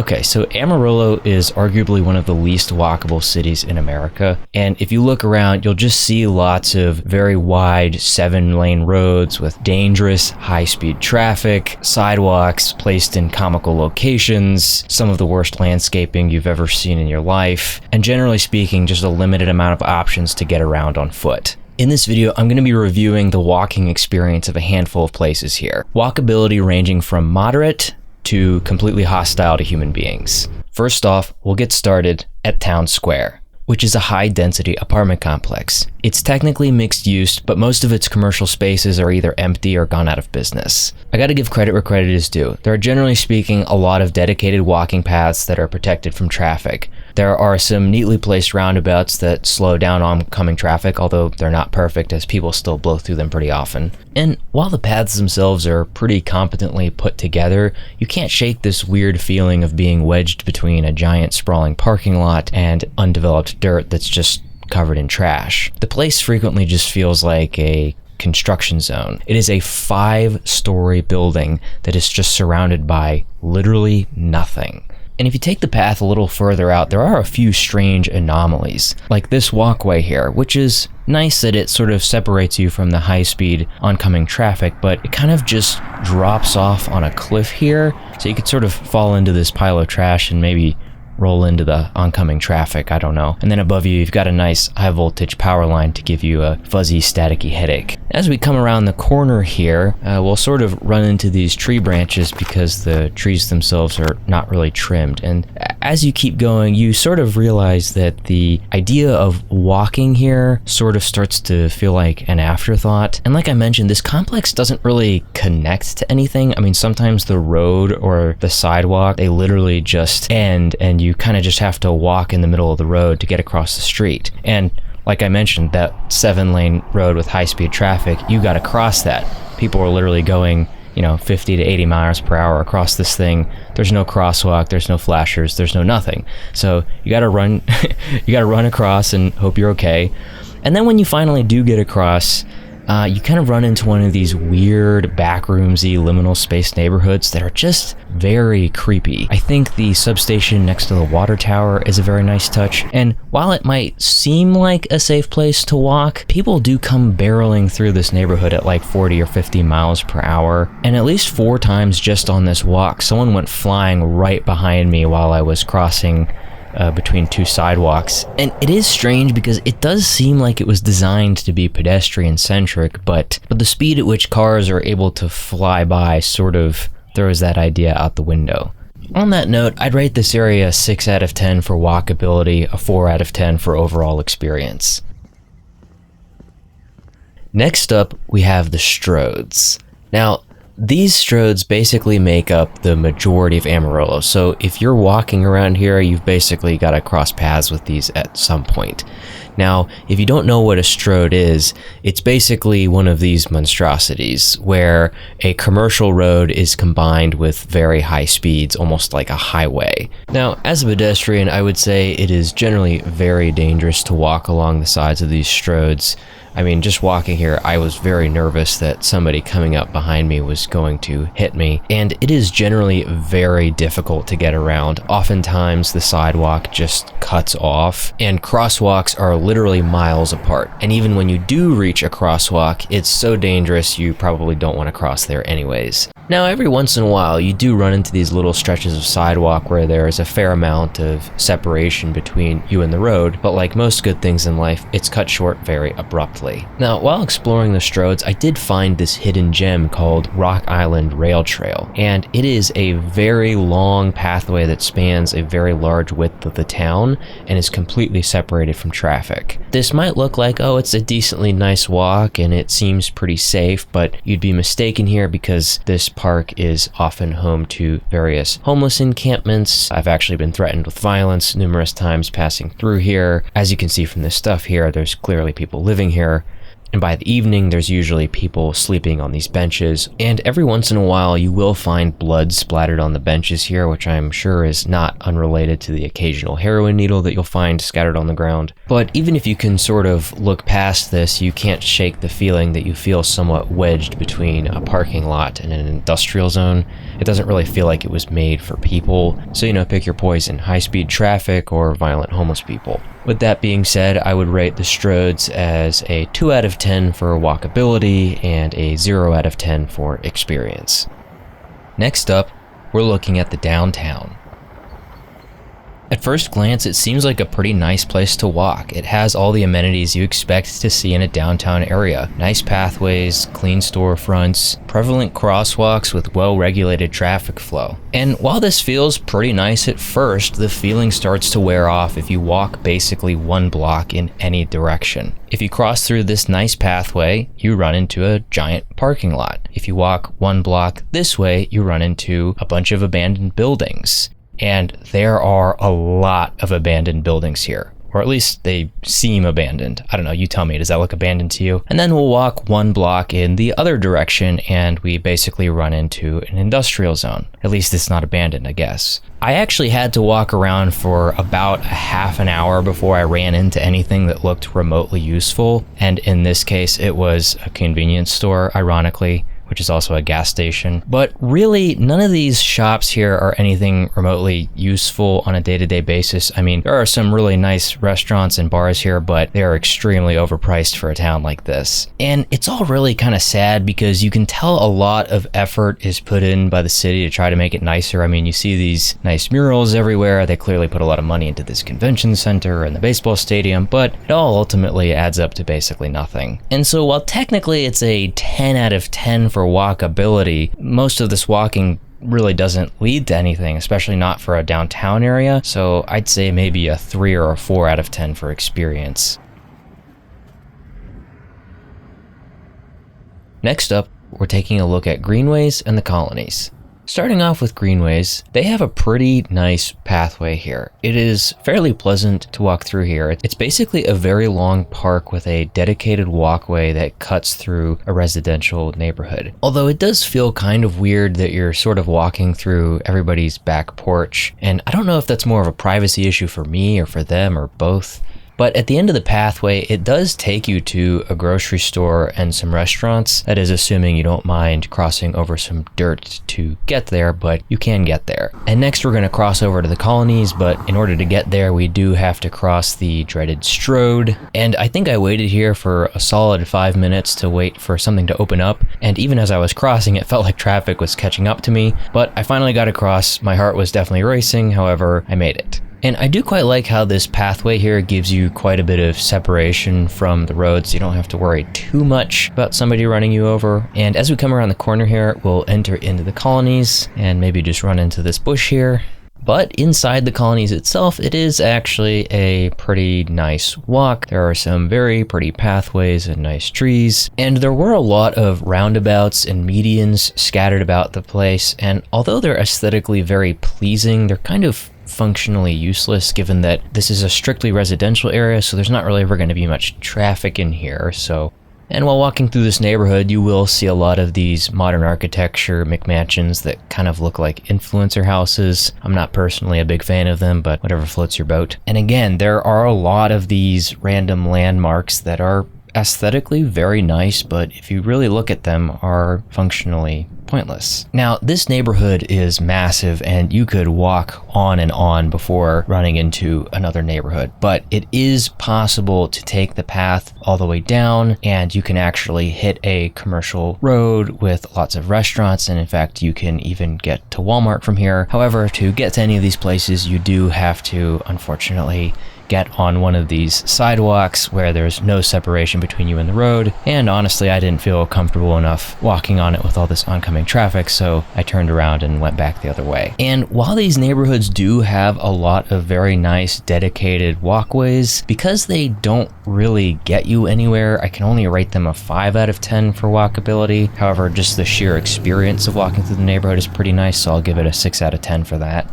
Okay, so Amarillo is arguably one of the least walkable cities in America. And if you look around, you'll just see lots of very wide 7-lane roads with dangerous high-speed traffic, sidewalks placed in comical locations, some of the worst landscaping you've ever seen in your life, and generally speaking, just a limited amount of options to get around on foot. In this video, I'm going to be reviewing the walking experience of a handful of places here. Walkability ranging from moderate to completely hostile to human beings. First off, we'll get started at Town Square, which is a high-density apartment complex. It's technically mixed use, but most of its commercial spaces are either empty or gone out of business. I gotta give credit where credit is due. There are generally speaking a lot of dedicated walking paths that are protected from traffic. There are some neatly placed roundabouts that slow down oncoming traffic, although they're not perfect as people still blow through them pretty often. And while the paths themselves are pretty competently put together, you can't shake this weird feeling of being wedged between a giant sprawling parking lot and undeveloped dirt that's just covered in trash. The place frequently just feels like a construction zone. It is a 5-story building that is just surrounded by literally nothing. And if you take the path a little further out, there are a few strange anomalies, like this walkway here, which is nice that it sort of separates you from the high-speed oncoming traffic, but it kind of just drops off on a cliff here, so you could sort of fall into this pile of trash and maybe roll into the oncoming traffic, I don't know. And then above you, you've got a nice high-voltage power line to give you a fuzzy, staticky headache. As we come around the corner here, we'll sort of run into these tree branches because the trees themselves are not really trimmed. And as you keep going, you sort of realize that the idea of walking here sort of starts to feel like an afterthought. And like I mentioned, this complex doesn't really connect to anything. I mean, sometimes the road or the sidewalk, they literally just end and you kind of just have to walk in the middle of the road to get across the street. And like I mentioned, that 7-lane road with high-speed traffic, you got to cross that. People are literally going, 50 to 80 miles per hour across this thing. There's no crosswalk, there's no flashers, there's no nothing. So you got to run, you got to run across and hope you're okay. And then when you finally do get across, you kind of run into one of these weird backroomsy liminal space neighborhoods that are just very creepy. I think the substation next to the water tower is a very nice touch, and while it might seem like a safe place to walk, people do come barreling through this neighborhood at like 40 or 50 miles per hour, and at least 4 times just on this walk, someone went flying right behind me while I was crossing between 2 sidewalks. And it is strange because it does seem like it was designed to be pedestrian-centric, but the speed at which cars are able to fly by sort of throws that idea out the window. On that note, I'd rate this area a 6 out of 10 for walkability, a 4 out of 10 for overall experience. Next up, we have the Stroads. Now, these Stroads basically make up the majority of Amarillo, so if you're walking around here, you've basically got to cross paths with these at some point. Now, if you don't know what a Stroad is, it's basically one of these monstrosities where a commercial road is combined with very high speeds, almost like a highway. Now, as a pedestrian, I would say it is generally very dangerous to walk along the sides of these Stroads. I mean, just walking here, I was very nervous that somebody coming up behind me was going to hit me, and it is generally very difficult to get around. Oftentimes, the sidewalk just cuts off, and crosswalks are literally miles apart. And even when you do reach a crosswalk, it's so dangerous you probably don't want to cross there anyways. Now, every once in a while, you do run into these little stretches of sidewalk where there is a fair amount of separation between you and the road, but like most good things in life, it's cut short very abruptly. Now, while exploring the Stroads, I did find this hidden gem called Rock Island Rail Trail, and it is a very long pathway that spans a very large width of the town and is completely separated from traffic. This might look like, oh, it's a decently nice walk and it seems pretty safe, but you'd be mistaken here because this park is often home to various homeless encampments. I've actually been threatened with violence numerous times passing through here. As you can see from this stuff here, there's clearly people living here. And by the evening, there's usually people sleeping on these benches, and every once in a while you will find blood splattered on the benches here, which I'm sure is not unrelated to the occasional heroin needle that you'll find scattered on the ground. But even if you can sort of look past this, you can't shake the feeling that you feel somewhat wedged between a parking lot and an industrial zone. It doesn't really feel like it was made for people, so pick your poison: high-speed traffic or violent homeless people. With that being said, I would rate the Stroads as a 2 out of 10 for walkability and a 0 out of 10 for experience. Next up, we're looking at the downtown. At first glance, it seems like a pretty nice place to walk. It has all the amenities you expect to see in a downtown area. Nice pathways, clean storefronts, prevalent crosswalks with well-regulated traffic flow. And while this feels pretty nice at first, the feeling starts to wear off if you walk basically 1 block in any direction. If you cross through this nice pathway, you run into a giant parking lot. If you walk 1 block this way, you run into a bunch of abandoned buildings. And there are a lot of abandoned buildings here, or at least they seem abandoned. I don't know, you tell me, does that look abandoned to you? And then we'll walk 1 block in the other direction and we basically run into an industrial zone. At least it's not abandoned, I guess. I actually had to walk around for about a half an hour before I ran into anything that looked remotely useful. And in this case, it was a convenience store, ironically, which is also a gas station. But really, none of these shops here are anything remotely useful on a day-to-day basis. I mean, there are some really nice restaurants and bars here, but they are extremely overpriced for a town like this. And it's all really kind of sad because you can tell a lot of effort is put in by the city to try to make it nicer. I mean, you see these nice murals everywhere. They clearly put a lot of money into this convention center and the baseball stadium, but it all ultimately adds up to basically nothing. And so while technically it's a 10 out of 10 for walkability, most of this walking really doesn't lead to anything, especially not for a downtown area. So I'd say maybe a 3 or a 4 out of 10 for experience. Next up, we're taking a look at greenways and the colonies. Starting off with greenways, they have a pretty nice pathway here. It is fairly pleasant to walk through here. It's basically a very long park with a dedicated walkway that cuts through a residential neighborhood. Although it does feel kind of weird that you're sort of walking through everybody's back porch, and I don't know if that's more of a privacy issue for me or for them or both. But at the end of the pathway, it does take you to a grocery store and some restaurants. That is assuming you don't mind crossing over some dirt to get there, but you can get there. And next we're going to cross over to the colonies, but in order to get there, we do have to cross the dreaded Stroad. And I think I waited here for a solid 5 minutes to wait for something to open up. And even as I was crossing, it felt like traffic was catching up to me, but I finally got across. My heart was definitely racing, however, I made it. And I do quite like how this pathway here gives you quite a bit of separation from the road, so you don't have to worry too much about somebody running you over. And as we come around the corner here, we'll enter into the colonies and maybe just run into this bush here. But inside the colonies itself, it is actually a pretty nice walk. There are some very pretty pathways and nice trees. And there were a lot of roundabouts and medians scattered about the place. And although they're aesthetically very pleasing, they're kind of functionally useless given that this is a strictly residential area, so there's not really ever going to be much traffic in here. And while walking through this neighborhood, you will see a lot of these modern architecture McMansions that kind of look like influencer houses. I'm not personally a big fan of them, but whatever floats your boat. And again, there are a lot of these random landmarks that are aesthetically very nice, but if you really look at them, are functionally pointless. Now, this neighborhood is massive and you could walk on and on before running into another neighborhood, but it is possible to take the path all the way down and you can actually hit a commercial road with lots of restaurants, and in fact you can even get to Walmart from here. However, to get to any of these places, you do have to, unfortunately, get on one of these sidewalks where there's no separation between you and the road. And honestly, I didn't feel comfortable enough walking on it with all this oncoming traffic, so I turned around and went back the other way. And while these neighborhoods do have a lot of very nice dedicated walkways, because they don't really get you anywhere, I can only rate them a 5 out of 10 for walkability. However, just the sheer experience of walking through the neighborhood is pretty nice, so I'll give it a 6 out of 10 for that.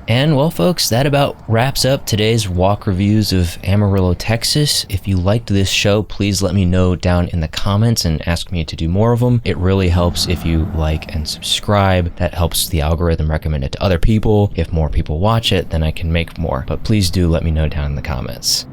And well, folks, that about wraps up today's walk reviews of Amarillo, Texas. If you liked this show, please let me know down in the comments and ask me to do more of them. It really helps if you like and subscribe. That helps the algorithm recommend it to other people. If more people watch it, then I can make more. But please do let me know down in the comments.